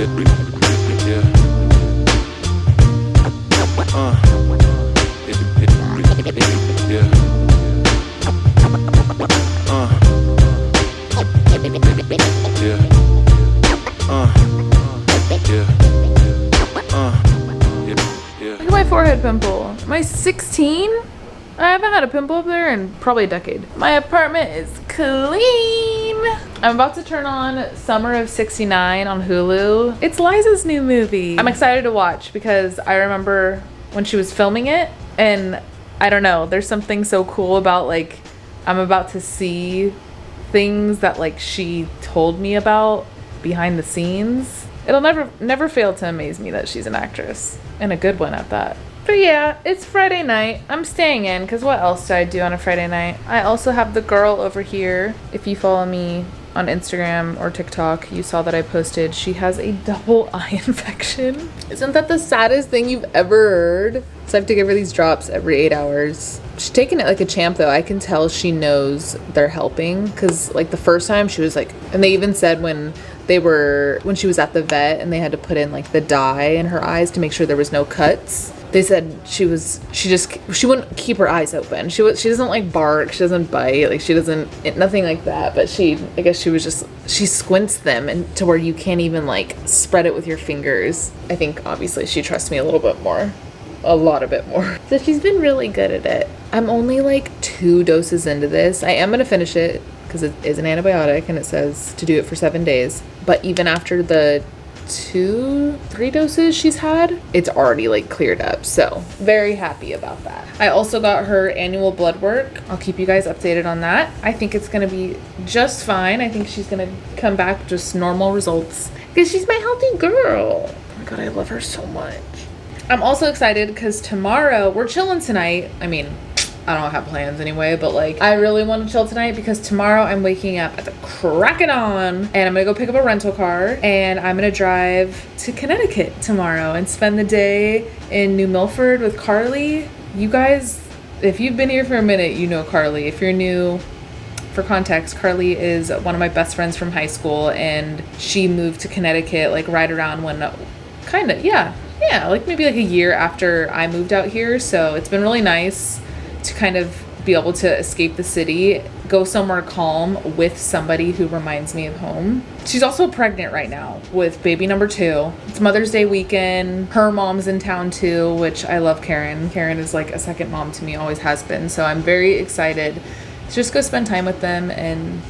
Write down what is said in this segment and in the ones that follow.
Look at my forehead pimple. Am I 16? I haven't had a pimple up there in probably a decade. My apartment is clean. I'm about to turn on Summer of '69 on Hulu. It's Liza's new movie. I'm excited to watch because I remember when she was filming it, and I don't know, there's something so cool about like I'm about to see things that like she told me about behind the scenes. It'll never fail to amaze me that she's an actress, and a good one at that. But yeah, it's Friday night. I'm staying in because what else do I do on a Friday night? I also have the girl over here. If you follow me on Instagram or TikTok, you saw that I posted she has a double eye infection. Isn't that the saddest thing you've ever heard? So I have to give her these drops every 8 hours. She's taking it like a champ though. I can tell she knows they're helping because like the first time she was like, and they even said when she was at the vet and they had to put in like the dye in her eyes to make sure there was no cuts. They said she wouldn't keep her eyes open. She doesn't like bark, she doesn't bite, like she doesn't, nothing like that. But she squints them and to where you can't even like spread it with your fingers. I think obviously she trusts me a little bit more, a lot a bit more. So she's been really good at it. I'm only like 2 doses into this. I am gonna finish it because it is an antibiotic and it says to do it for 7 days. But even after the 2-3 doses she's had, it's already like cleared up, so very happy about that. I also got her annual blood work. I'll keep you guys updated on that. I think it's gonna be just fine. I think she's gonna come back with just normal results because she's my healthy girl. Oh my god, I love her so much. I'm also excited because tomorrow we're chilling tonight. I mean, I don't have plans anyway, but like I really want to chill tonight because tomorrow I'm waking up at the crack of dawn and I'm gonna go pick up a rental car and I'm gonna drive to Connecticut tomorrow and spend the day in New Milford with Carly. You guys, if you've been here for a minute, you know Carly. If you're new, for context, Carly is one of my best friends from high school and she moved to Connecticut like right around when like maybe like a year after I moved out here. So it's been really nice to kind of be able to escape the city, go somewhere calm with somebody who reminds me of home. She's also pregnant right now with baby number 2. It's Mother's Day weekend. Her mom's in town too, which I love Karen. Karen is like a second mom to me, always has been. So I'm very excited to just go spend time with them and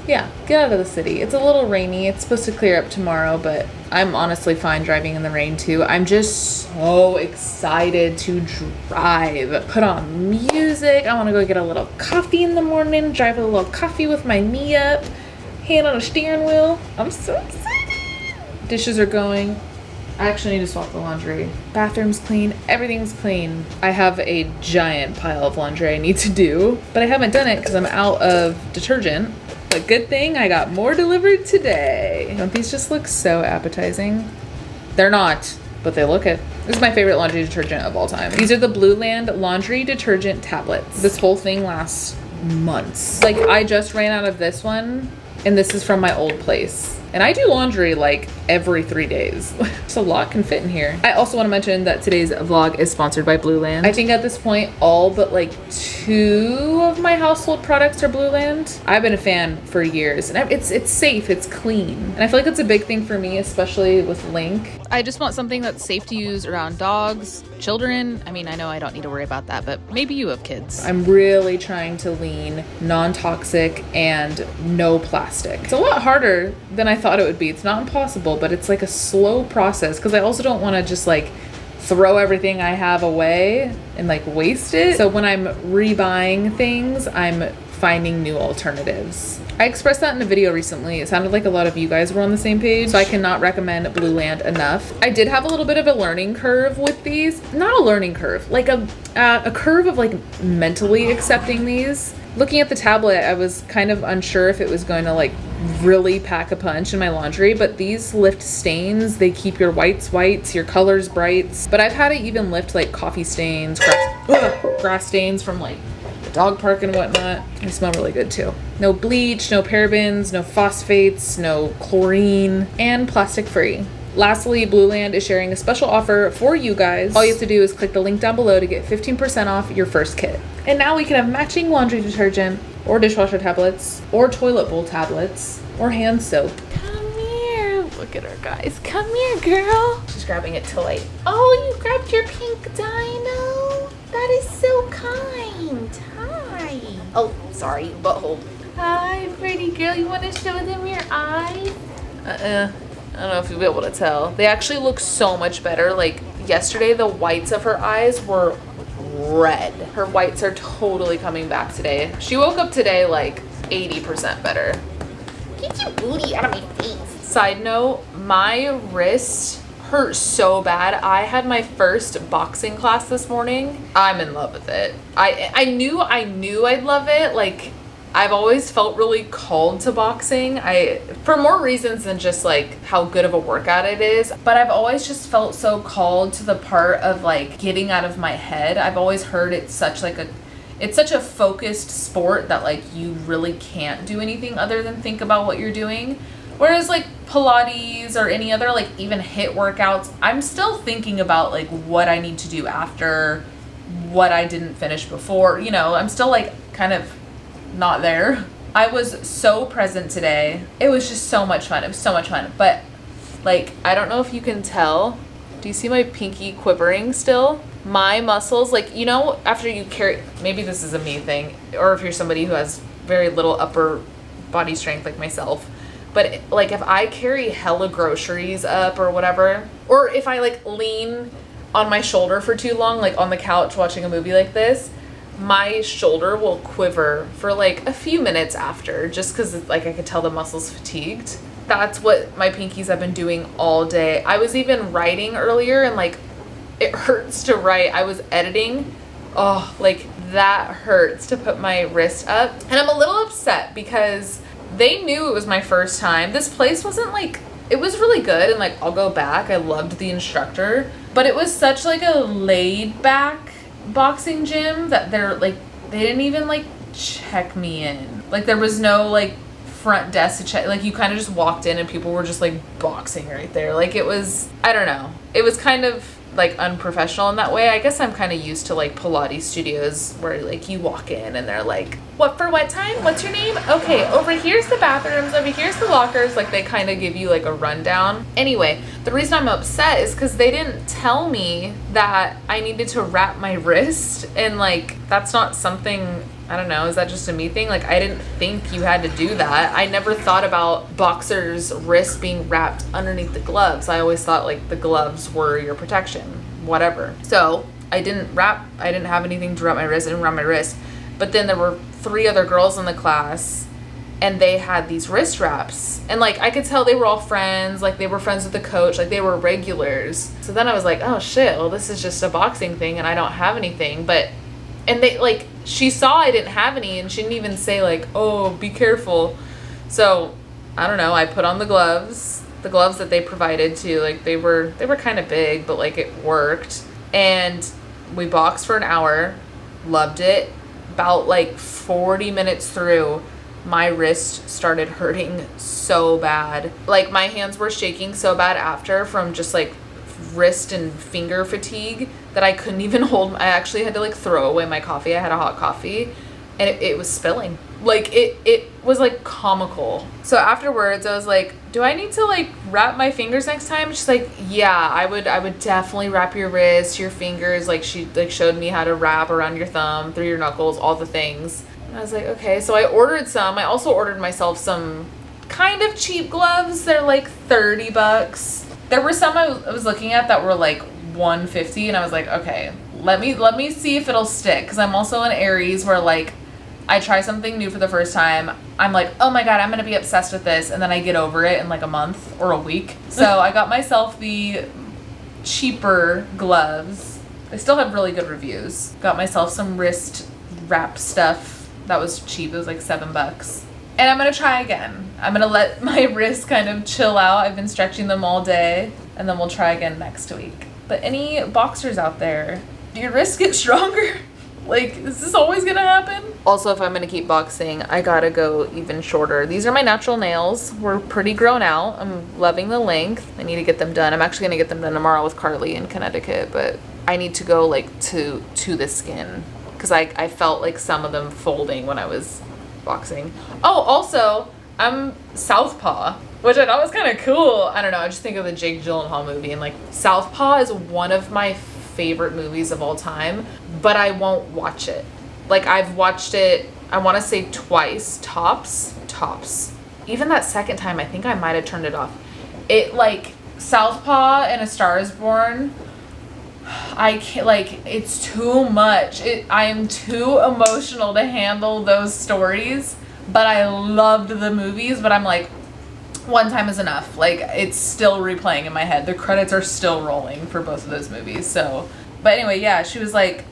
yeah, get out of the city. It's a little rainy. It's supposed to clear up tomorrow, but I'm honestly fine driving in the rain too. I'm just so excited to drive. Put on music. I want to go get a little coffee in the morning, drive a little coffee with my knee up, hand on a steering wheel. I'm so excited. Dishes are going. I actually need to swap the laundry. Bathroom's clean. Everything's clean. I have a giant pile of laundry I need to do, but I haven't done it because I'm out of detergent. But good thing I got more delivered today. Don't these just look so appetizing? They're not, but they look it. This is my favorite laundry detergent of all time. These are the Blueland laundry detergent tablets. This whole thing lasts months. Like I just ran out of this one and this is from my old place. And I do laundry like every 3 days. Just a lot can fit in here. I also want to mention that today's vlog is sponsored by Blueland. I think at this point, all but like 2 of my household products are Blueland. I've been a fan for years and it's safe, it's clean. And I feel like it's a big thing for me, especially with Link. I just want something that's safe to use around dogs, children. I mean, I know I don't need to worry about that, but maybe you have kids. I'm really trying to lean non-toxic and no plastic. It's a lot harder than I thought it would be. It's not impossible, but it's like a slow process because I also don't want to just like throw everything I have away and like waste it. So when I'm rebuying things, I'm finding new alternatives. I expressed that in a video recently. It sounded like a lot of you guys were on the same page, so I cannot recommend Blueland enough. I did have a little bit of a learning curve with these. Not a learning curve, like a curve of like mentally accepting these. Looking at the tablet, I was kind of unsure if it was going to like really pack a punch in my laundry, but these lift stains. They keep your whites whites, your colors brights. But I've had it even lift like coffee stains, grass stains from like the dog park and whatnot. They smell really good too. No bleach, no parabens, no phosphates, no chlorine, and plastic free. Lastly, Blueland is sharing a special offer for you guys. All you have to do is click the link down below to get 15% off your first kit. And now we can have matching laundry detergent or dishwasher tablets or toilet bowl tablets or hand soap. Come here. Look at her, guys. Come here, girl. She's grabbing it to light. Oh, you grabbed your pink dino. That is so kind. Hi. Oh, sorry, butthole. Hi, pretty girl. You want to show them your eyes? I don't know if you'll be able to tell. They actually look so much better. Like yesterday, the whites of her eyes were red. Her whites are totally coming back today. She woke up today like 80% better. Get your booty out of my face. Side note, my wrist hurt so bad. I had my first boxing class this morning. I'm in love with it. I knew I'd love it. Like, I've always felt really called to boxing. For more reasons than just like how good of a workout it is, but I've always just felt so called to the part of like getting out of my head. I've always heard it's such a focused sport that like you really can't do anything other than think about what you're doing. Whereas like Pilates or any other like even HIIT workouts, I'm still thinking about like what I need to do after, what I didn't finish before, you know, I'm still like kind of not there. I was so present today. It was just so much fun. It was so much fun. But like, I don't know if you can tell. Do you see my pinky quivering still? My muscles, like, you know, after you carry, maybe this is a me thing, or if you're somebody who has very little upper body strength like myself, but like if I carry hella groceries up or whatever, or if I like lean on my shoulder for too long, like on the couch watching a movie like this, my shoulder will quiver for like a few minutes after, just because like I could tell the muscle's fatigued. That's what my pinkies have been doing all day. I was even writing earlier and like it hurts to write. I was editing. Oh, like that hurts to put my wrist up. And I'm a little upset because they knew it was my first time. This place wasn't like, it was really good and like I'll go back. I loved the instructor, but it was such like a laid back boxing gym that they didn't even like check me in. Like there was no like front desk to check. Like you kind of just walked in and people were just like boxing right there. Like it was, I don't know. It was kind of like unprofessional in that way. I guess I'm kind of used to like Pilates studios where like you walk in and they're like, what for what time? What's your name? Okay, over here's the bathrooms, over here's the lockers. Like they kind of give you like a rundown. Anyway, the reason I'm upset is because they didn't tell me that I needed to wrap my wrist, and like that's not something, I don't know, is that just a me thing? Like I didn't think you had to do that. I never thought about boxers' wrists being wrapped underneath the gloves. I always thought like the gloves were your protection, whatever. So I didn't have anything to wrap my wrist. I didn't wrap my wrist. But then there were 3 other girls in the class and they had these wrist wraps. And like I could tell they were all friends, like they were friends with the coach, like they were regulars. So then I was like, oh shit, well this is just a boxing thing and I don't have anything. And they like, she saw I didn't have any and she didn't even say like, oh, be careful. So I don't know, I put on the gloves that they provided too. Like they were kind of big, but like it worked. And we boxed for an hour, loved it. About like 40 minutes through, my wrist started hurting so bad. Like my hands were shaking so bad after from just like wrist and finger fatigue that I couldn't even hold. I actually had to like throw away my coffee. I had a hot coffee and it was spilling. Like it was like comical. So afterwards I was like, do I need to like wrap my fingers next time? She's like, yeah, I would definitely wrap your wrists, your fingers. Like she like showed me how to wrap around your thumb, through your knuckles, all the things. And I was like, okay. So I ordered some. I also ordered myself some kind of cheap gloves. They're like $30. There were some I was looking at that were like $150 and I was like, okay, let me see if it'll stick, because I'm also an Aries where like I try something new for the first time, I'm like, oh my god, I'm gonna be obsessed with this, and then I get over it in like a month or a week. So I got myself the cheaper gloves. They still have really good reviews. Got myself some wrist wrap stuff that was cheap. It was like $7. And I'm gonna try again. I'm gonna let my wrists kind of chill out. I've been stretching them all day, and then we'll try again next week. But any boxers out there, do your wrists get stronger? Like, is this always gonna happen? Also, if I'm gonna keep boxing, I gotta go even shorter. These are my natural nails. We're pretty grown out. I'm loving the length. I need to get them done. I'm actually gonna get them done tomorrow with Carly in Connecticut, but I need to go like to the skin because I felt like some of them folding when I was boxing. Oh, also, I'm Southpaw, which I thought was kind of cool. I don't know. I just think of the Jake Gyllenhaal movie, and like Southpaw is one of my favorite movies of all time, but I won't watch it. Like, I've watched it, I want to say twice, tops. Even that second time, I think I might have turned it off. It, like, Southpaw and A Star is Born, I can't, like, it's too much. I am too emotional to handle those stories, but I loved the movies, but I'm like, one time is enough. Like, it's still replaying in my head. The credits are still rolling for both of those movies. So, but anyway, yeah, she was like,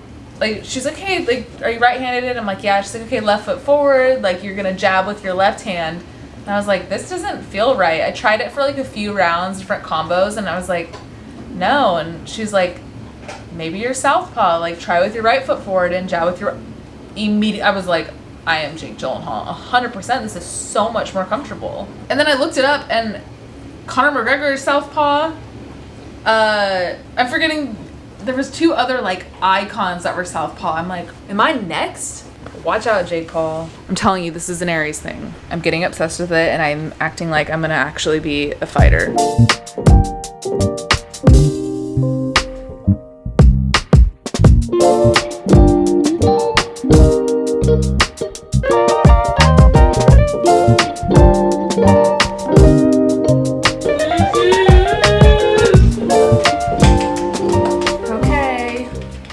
she's like, hey, like, are you right-handed? I'm like, yeah. She's like, okay, left foot forward. Like, you're gonna jab with your left hand. And I was like, this doesn't feel right. I tried it for like a few rounds, different combos, and I was like, no. And she's like, maybe you're Southpaw. Like, try with your right foot forward and jab with your immediate. I was like, I am Jake Gyllenhaal, 100%. This is so much more comfortable. And then I looked it up, and Conor McGregor is Southpaw. I'm forgetting, there was two other like icons that were Southpaw. I'm like, am I next? Watch out, Jake Paul. I'm telling you, this is an Aries thing. I'm getting obsessed with it, and I'm acting like I'm gonna actually be a fighter.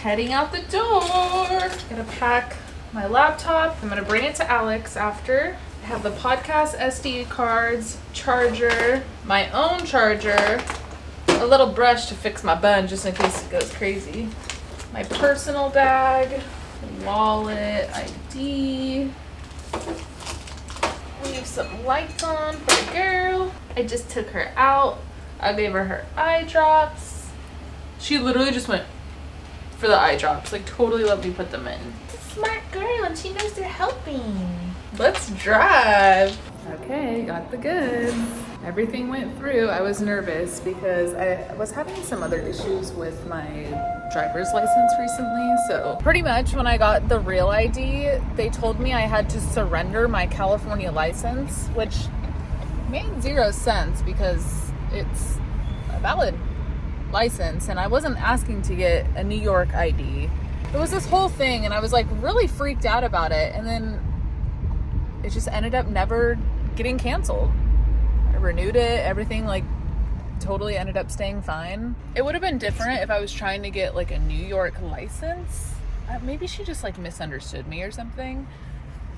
Heading out the door. Gonna pack my laptop. I'm gonna bring it to Alex after. I have the podcast SD cards, charger, my own charger, a little brush to fix my bun just in case it goes crazy, my personal bag, wallet, ID. Leave some lights on for the girl. I just took her out. I gave her eye drops. She literally just went for the eye drops. Like, totally let me put them in. She's a smart girl and she knows they're helping. Let's drive. Okay, got the goods. Everything went through. I was nervous because I was having some other issues with my driver's license recently. So pretty much when I got the real ID, they told me I had to surrender my California license, which made 0 sense because it's a valid license and I wasn't asking to get a New York ID. It was this whole thing and I was like really freaked out about it, and then it just ended up never getting canceled. I renewed it, everything like totally ended up staying fine. It would have been different if I was trying to get like a New York license. Maybe she just like misunderstood me or something,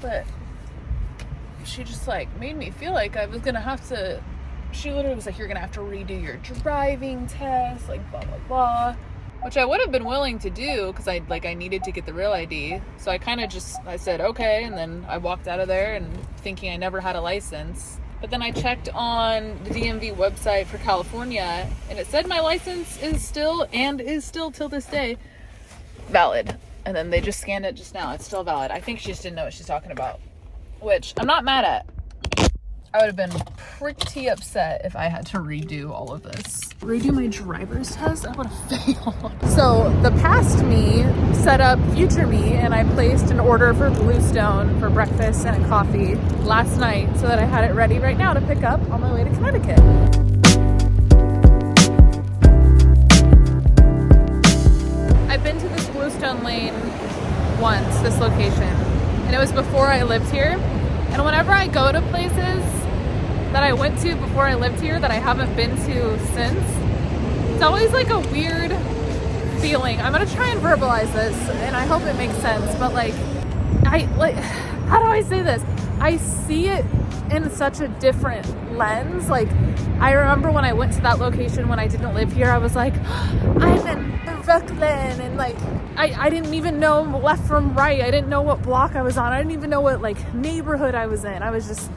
but she just like made me feel like I was gonna have to. She literally was like, you're gonna have to redo your driving test, like blah blah blah, which I would have been willing to do because I needed to get the real ID. So I said okay, and then I walked out of there and thinking I never had a license. But then I checked on the DMV website for California and it said my license is still till this day valid. And then they just scanned it just now. It's still valid. I think she just didn't know what she's talking about, which I'm not mad at. I would have been pretty upset if I had to redo all of this. Redo my driver's test? I would have failed. So the past me set up future me, and I placed an order for Bluestone for breakfast and a coffee last night so that I had it ready right now to pick up on my way to Connecticut. I've been to this Bluestone lane once, this location, and it was before I lived here. And whenever I go to places that I went to before I lived here that I haven't been to since, it's always like a weird feeling. I'm gonna try and verbalize this and I hope it makes sense, but how do I say this? I see it in such a different lens. Like, I remember when I went to that location when I didn't live here, I was like, I'm in Brooklyn, and like I didn't even know left from right. I didn't know what block I was on. I didn't even know what like neighborhood I was in. I was just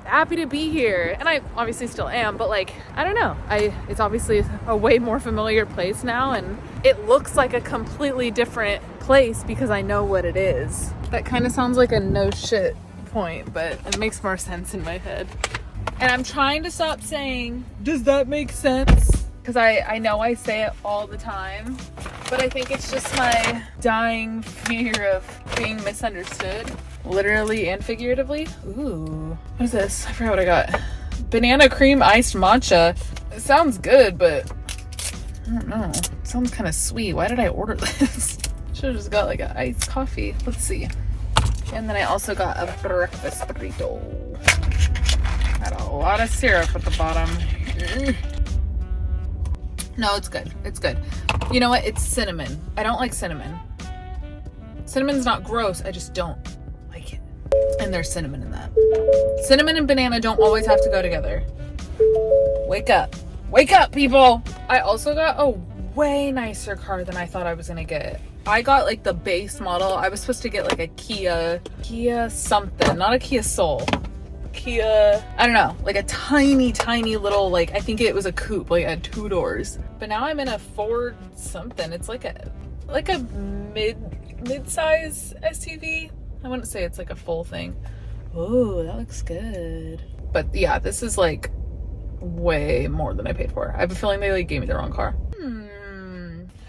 happy to be here, and I obviously still am, but like I don't know, it's obviously a way more familiar place now, and it looks like a completely different place because I know what it is. That kind of sounds like a no shit point, but it makes more sense in my head. And I'm trying to stop saying, does that make sense? Because I know I say it all the time, but I think it's just my dying fear of being misunderstood, literally and figuratively. Ooh, what is this? I forgot what I got. Banana cream iced matcha. It sounds good, but I don't know. It sounds kind of sweet. Why did I order this? Should have just got like an iced coffee. Let's see. And then I also got a breakfast burrito. Got a lot of syrup at the bottom. No, it's good. It's good. You know what? It's cinnamon. I don't like cinnamon. Cinnamon's not gross. I just don't like it. And there's cinnamon in that. Cinnamon and banana don't always have to go together. Wake up. Wake up, people! I also got a way nicer car than I thought I was gonna get. I got like the base model. I was supposed to get like a Kia something, not a Kia Soul. Kia, I don't know, like a tiny little, like, I think it was a coupe, like had 2 doors. But now I'm in a Ford something. It's like a mid-size SUV. I wouldn't say it's like a full thing. Oh, that looks good. But yeah, this is like way more than I paid for. I have a feeling they like gave me the wrong car.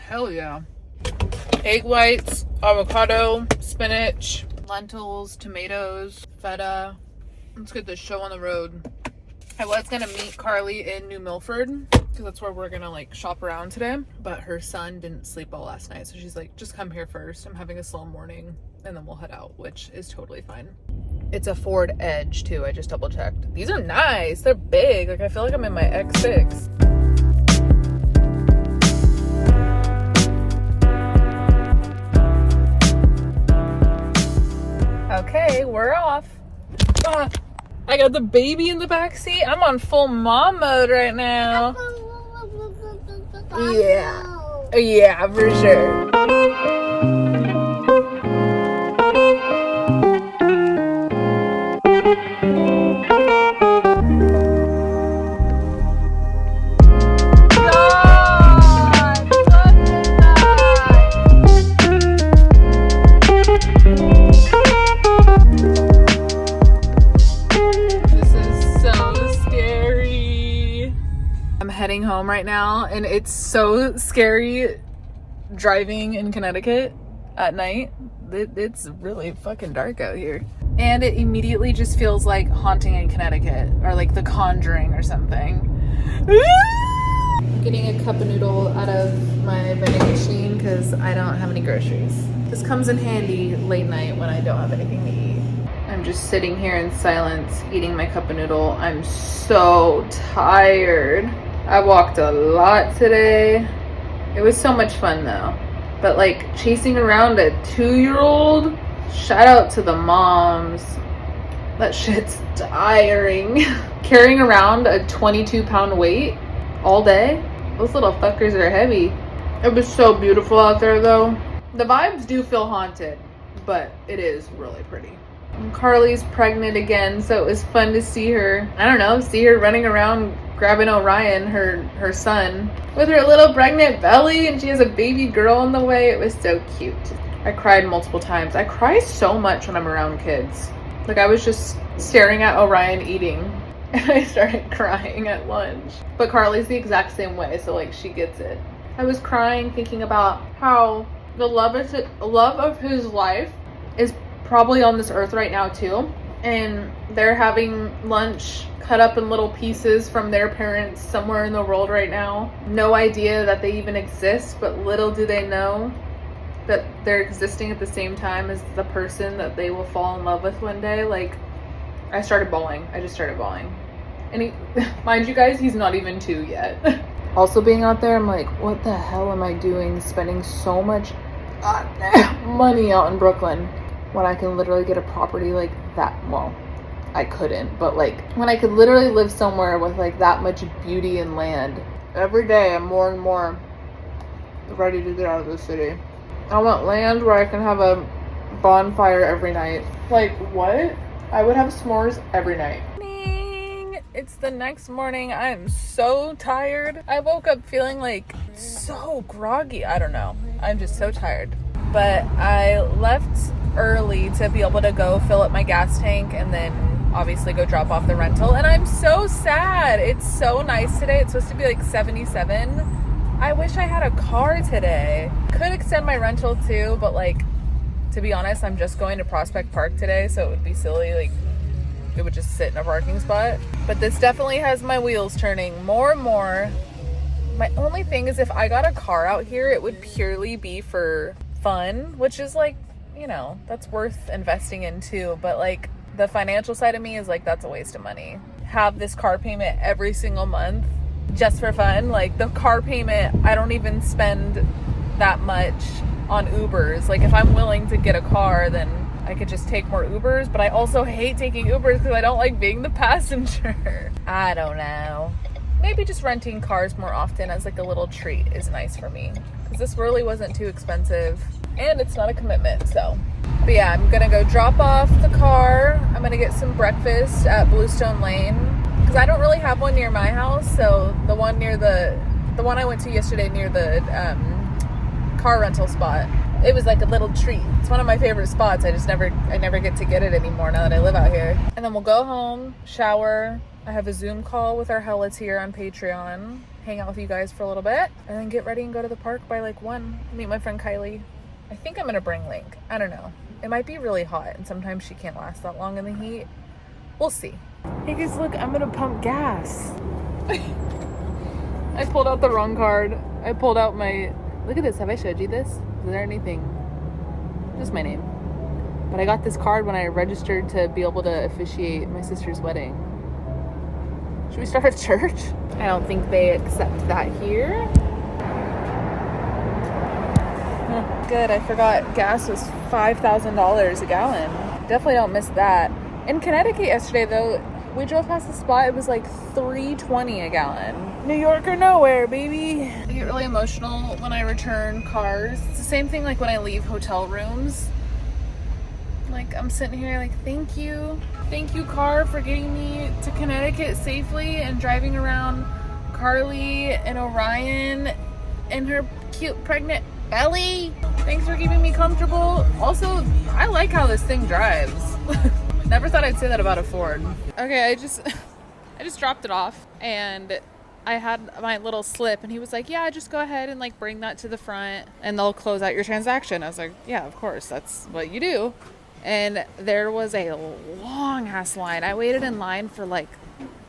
Hell yeah. Egg whites, avocado, spinach, lentils, tomatoes, feta. Let's get this show on the road. I was gonna meet Carly in New Milford because that's where we're gonna like shop around today, but her son didn't sleep well last night, so she's like, just come here first. I'm having a slow morning and then we'll head out, which is totally fine. It's a Ford Edge too. I just double checked. These are nice. They're big. Like I feel like I'm in my X6. Okay, we're off. I got the baby in the back seat. I'm on full mom mode right now. Yeah, for sure. Heading home right now, and it's so scary driving in Connecticut at night. It's really fucking dark out here, and it immediately just feels like Haunting in Connecticut or like The Conjuring or something. I'm getting a cup of noodle out of my vending machine because I don't have any groceries. This comes in handy late night when I don't have anything to eat. I'm just sitting here in silence eating my cup of noodle. I'm so tired. I walked a lot today. It was so much fun though. But like chasing around a 2-year-old, shout out to the moms. That shit's tiring. Carrying around a 22-pound weight all day. Those little fuckers are heavy. It was so beautiful out there though. The vibes do feel haunted, but it is really pretty. And Carly's pregnant again, so it was fun to see her. I don't know, see her running around grabbing Orion, her son, with her little pregnant belly, and she has a baby girl on the way. It was so cute. I cried multiple times. I cry so much when I'm around kids. Like I was just staring at Orion eating and I started crying at lunch. But Carly's the exact same way, so like she gets it. I was crying thinking about how the love of his life is probably on this earth right now too, and they're having lunch cut up in little pieces from their parents somewhere in the world right now. No idea that they even exist, but little do they know that they're existing at the same time as the person that they will fall in love with one day. Like, I started bawling. I just started bawling. And mind you guys, he's not even 2 yet. Also being out there, I'm like, what the hell am I doing spending so much money out in Brooklyn when I can literally get a property like that? Well, I couldn't, but like when I could literally live somewhere with like that much beauty and land. Every day I'm more and more ready to get out of the city. I want land where I can have a bonfire every night. Like what? I would have s'mores every night. It's the next morning. I am so tired. I woke up feeling like so groggy. I don't know. I'm just so tired. But I left early to be able to go fill up my gas tank and then obviously go drop off the rental. And I'm so sad. It's so nice today. It's supposed to be like 77. I wish I had a car today. Could extend my rental too, but like, to be honest, I'm just going to Prospect Park today, so it would be silly, like, it would just sit in a parking spot. But this definitely has my wheels turning more and more. My only thing is if I got a car out here, it would purely be for fun, which is like, you know, that's worth investing in too. But like, the financial side of me is like, that's a waste of money. Have this car payment every single month just for fun. Like, the car payment, I don't even spend that much on Ubers. Like, if I'm willing to get a car, then I could just take more Ubers. But I also hate taking Ubers because I don't like being the passenger. I don't know. Maybe just renting cars more often as like a little treat is nice for me, because this really wasn't too expensive and it's not a commitment. So, but yeah, I'm gonna go drop off the car. I'm gonna get some breakfast at Bluestone Lane, because I don't really have one near my house. So the one near the one I went to yesterday near the car rental spot, it was like a little treat. It's one of my favorite spots. I never get to get it anymore now that I live out here. And then we'll go home, shower. I have a Zoom call with our Hella Tier on Patreon, hang out with you guys for a little bit, and then get ready and go to the park by like 1, meet my friend Kylie. I think I'm gonna bring Link. I don't know. It might be really hot, and sometimes she can't last that long in the heat. We'll see. Hey guys, look, I'm gonna pump gas. I pulled out the wrong card. I pulled out my, look at this, have I showed you this? Is there anything? Just my name. But I got this card when I registered to be able to officiate my sister's wedding. Should we start a church? I don't think they accept that here. Good, I forgot gas was $5,000 a gallon. Definitely don't miss that. In Connecticut yesterday though, we drove past the spot, it was like $3.20 a gallon. New York or nowhere, baby. I get really emotional when I return cars. It's the same thing like when I leave hotel rooms. Like, I'm sitting here like, thank you. Thank you, car, for getting me to Connecticut safely and driving around Carly and Orion and her cute pregnant belly. Thanks for keeping me comfortable. Also, I like how this thing drives. Never thought I'd say that about a Ford. Okay, I just dropped it off and I had my little slip and he was like, yeah, just go ahead and like bring that to the front and they'll close out your transaction. I was like, yeah, of course, that's what you do. And there was a long ass line. I waited in line for like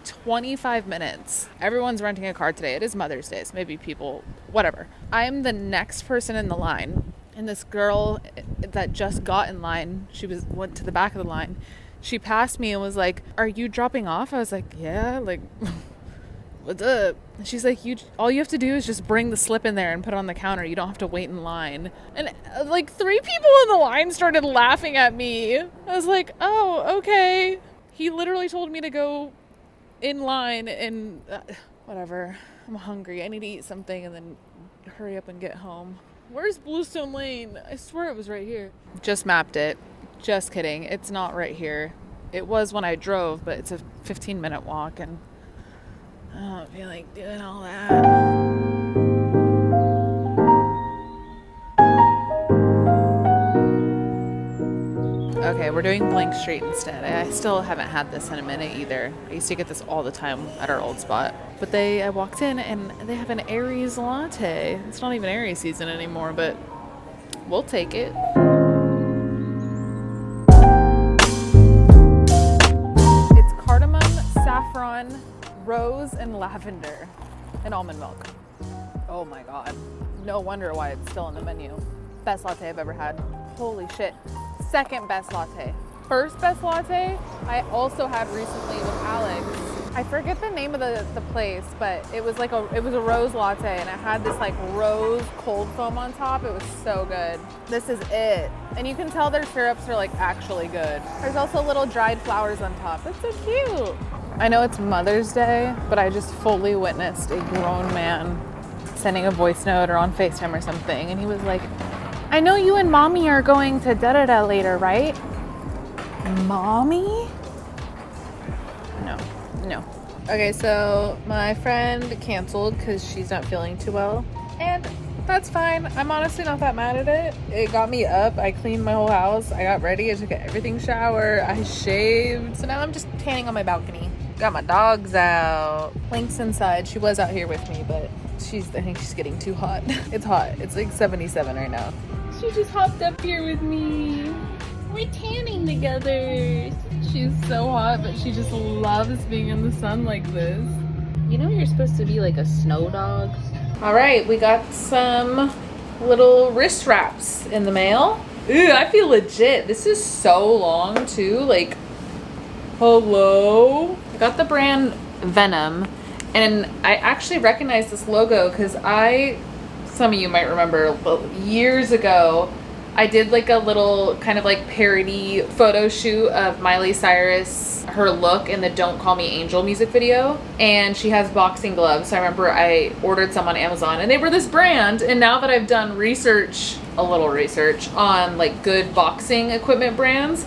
25 minutes. Everyone's renting a car today. It is Mother's Day, so maybe people, whatever. I'm the next person in the line. And this girl that just got in line, went to the back of the line. She passed me and was like, are you dropping off? I was like, yeah, like, what's up? And she's like, all you have to do is just bring the slip in there and put it on the counter. You don't have to wait in line. And like 3 people in the line started laughing at me. I was like, oh, okay. He literally told me to go in line and whatever. I'm hungry. I need to eat something and then hurry up and get home. Where's Bluestone Lane? I swear it was right here. Just mapped it. Just kidding. It's not right here. It was when I drove, but it's a 15-minute walk and I don't feel like doing all that. Okay, we're doing Blank Street instead. I still haven't had this in a minute either. I used to get this all the time at our old spot. But I walked in and they have an Aries latte. It's not even Aries season anymore, but we'll take it. It's cardamom, saffron, rose, and lavender, and almond milk. Oh my god. No wonder why it's still on the menu. Best latte I've ever had. Holy shit. Second best latte. First best latte I also had recently with Alex. I forget the name of the place, but it was like it was a rose latte and it had this like rose cold foam on top. It was so good. This is it. And you can tell their syrups are like actually good. There's also little dried flowers on top. That's so cute. I know it's Mother's Day, but I just fully witnessed a grown man sending a voice note or on FaceTime or something, and he was like, I know you and mommy are going to da-da-da later, right? Mommy? No. No. Okay, so my friend canceled because she's not feeling too well. And that's fine. I'm honestly not that mad at it. It got me up. I cleaned my whole house. I got ready. I took an everything shower. I shaved. So now I'm just tanning on my balcony. Got my dogs out. Link's inside. She was out here with me, but I think she's getting too hot. It's hot. It's like 77 right now. She just hopped up here with me. We're tanning together. She's so hot, but she just loves being in the sun like this. You know you're supposed to be like a snow dog? All right, we got some little wrist wraps in the mail. Ooh, I feel legit. This is so long too. Like, hello? I got the brand Venom, and I actually recognize this logo because some of you might remember years ago, I did like a little kind of like parody photo shoot of Miley Cyrus, her look in the Don't Call Me Angel music video. And she has boxing gloves. So I remember I ordered some on Amazon and they were this brand. And now that I've done a little research on like good boxing equipment brands,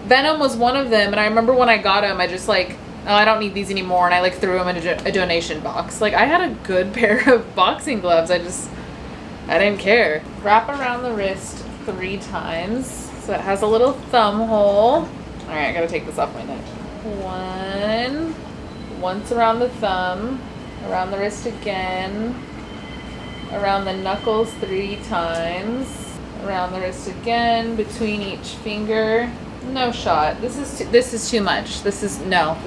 Venom was one of them. And I remember when I got them, I just like, oh, I don't need these anymore. And I like threw them in a donation box. Like I had a good pair of boxing gloves. I didn't care. Wrap around the wrist 3 times. So it has a little thumb hole. All right, I gotta take this off my neck. 1. Once around the thumb. Around the wrist again. Around the knuckles 3 times. Around the wrist again. Between each finger. No shot. This is too much. This is wrong.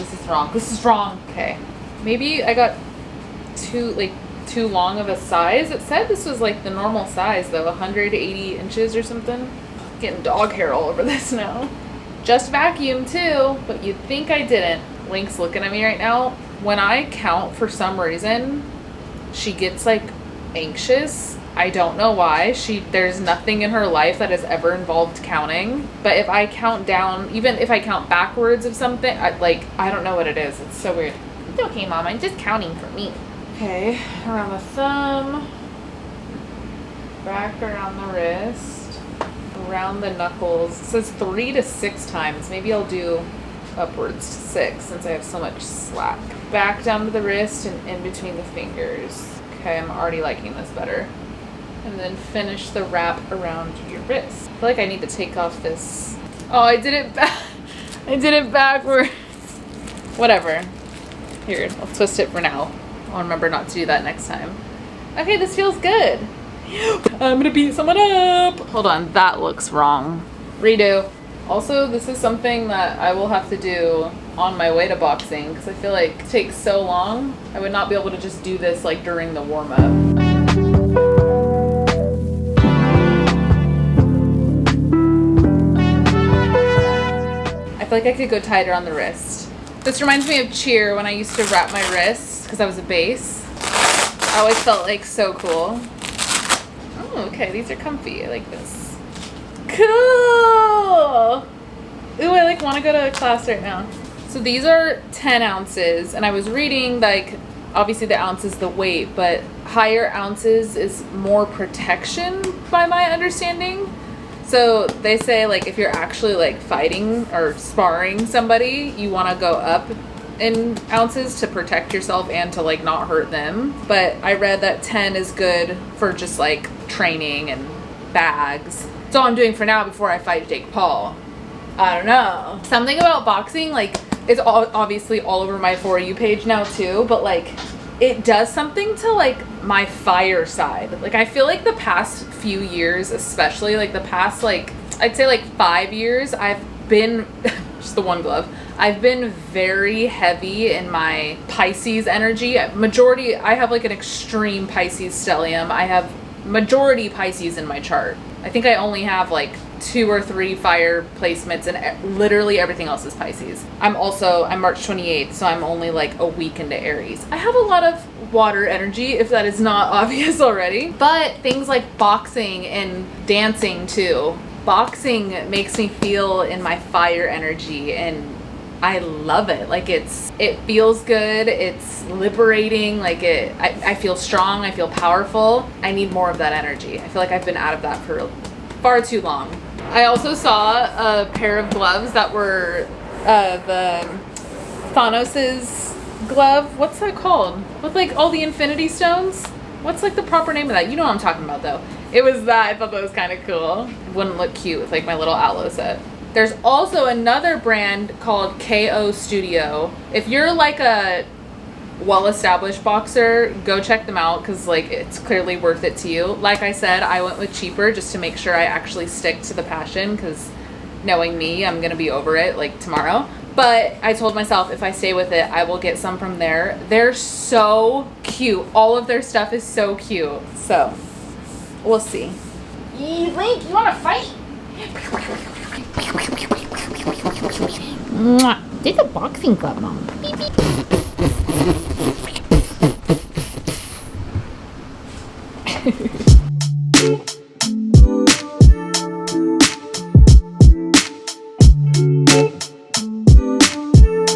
This is wrong. Okay. Maybe I got too long of a size. It said this was like the normal size though, 180 inches or something. Getting dog hair all over this now. Just vacuumed too, but you'd think I didn't. Link's looking at me right now. When I count, for some reason, she gets like anxious. I don't know why. There's nothing in her life that has ever involved counting. But if I count down, even if I count backwards of something, I don't know what it is. It's so weird. It's okay, Mom. I'm just counting for me. Okay, around the thumb, back around the wrist, around the knuckles. It says 3 to 6 times. Maybe I'll do upwards to 6 since I have so much slack. Back down to the wrist and in between the fingers. Okay, I'm already liking this better. And then finish the wrap around your wrist. I feel like I need to take off this. Oh, I did it backwards. Whatever. Here, I'll twist it for now. I'll remember not to do that next time. Okay, this feels good. I'm gonna beat someone up. Hold on, that looks wrong. Redo. Also, this is something that I will have to do on my way to boxing because I feel like it takes so long. I would not be able to just do this like during the warm-up. I feel like I could go tighter on the wrist. This reminds me of cheer when I used to wrap my wrists because I was a bass. I always felt like so cool. Oh, okay, these are comfy. I like this. Cool! Ooh, I like want to go to a class right now. So these are 10 ounces, and I was reading like, obviously the ounce is the weight, but higher ounces is more protection by my understanding. So they say like if you're actually like fighting or sparring somebody, you want to go up in ounces to protect yourself and to like not hurt them. But I read that 10 is good for just like training and bags. That's all I'm doing for now before I fight Jake Paul. I don't know. Something about boxing, like it's obviously all over my For You page now too, but like it does something to like my fire side. Like I feel like the past few years, especially like the past like I'd say like 5 years, I've been just the one glove. I've been very heavy in my Pisces energy. I have like an extreme Pisces stellium. I have majority Pisces in my chart. I think I only have like 2 or 3 fire placements and literally everything else is Pisces. I'm March 28th, so I'm only like a week into Aries. I have a lot of water energy, if that is not obvious already. But things like boxing and dancing too. Boxing makes me feel in my fire energy and I love it. Like it feels good. It's liberating. Like I feel strong. I feel powerful. I need more of that energy. I feel like I've been out of that for far too long. I also saw a pair of gloves that were the Thanos's glove. What's that called? With like all the infinity stones? What's like the proper name of that? You know what I'm talking about though. It was that. I thought that was kind of cool. It wouldn't look cute with like my little aloe set. There's also another brand called KO Studio. If you're like a well-established boxer, go check them out because like it's clearly worth it to you. Like I said, I went with cheaper just to make sure I actually stick to the passion because knowing me, I'm gonna be over it like tomorrow. But I told myself if I stay with it, I will get some from there. They're so cute. All of their stuff is so cute. So we'll see. Link, you wanna fight? Mwah. Take a boxing glove, Mom. Beep, beep.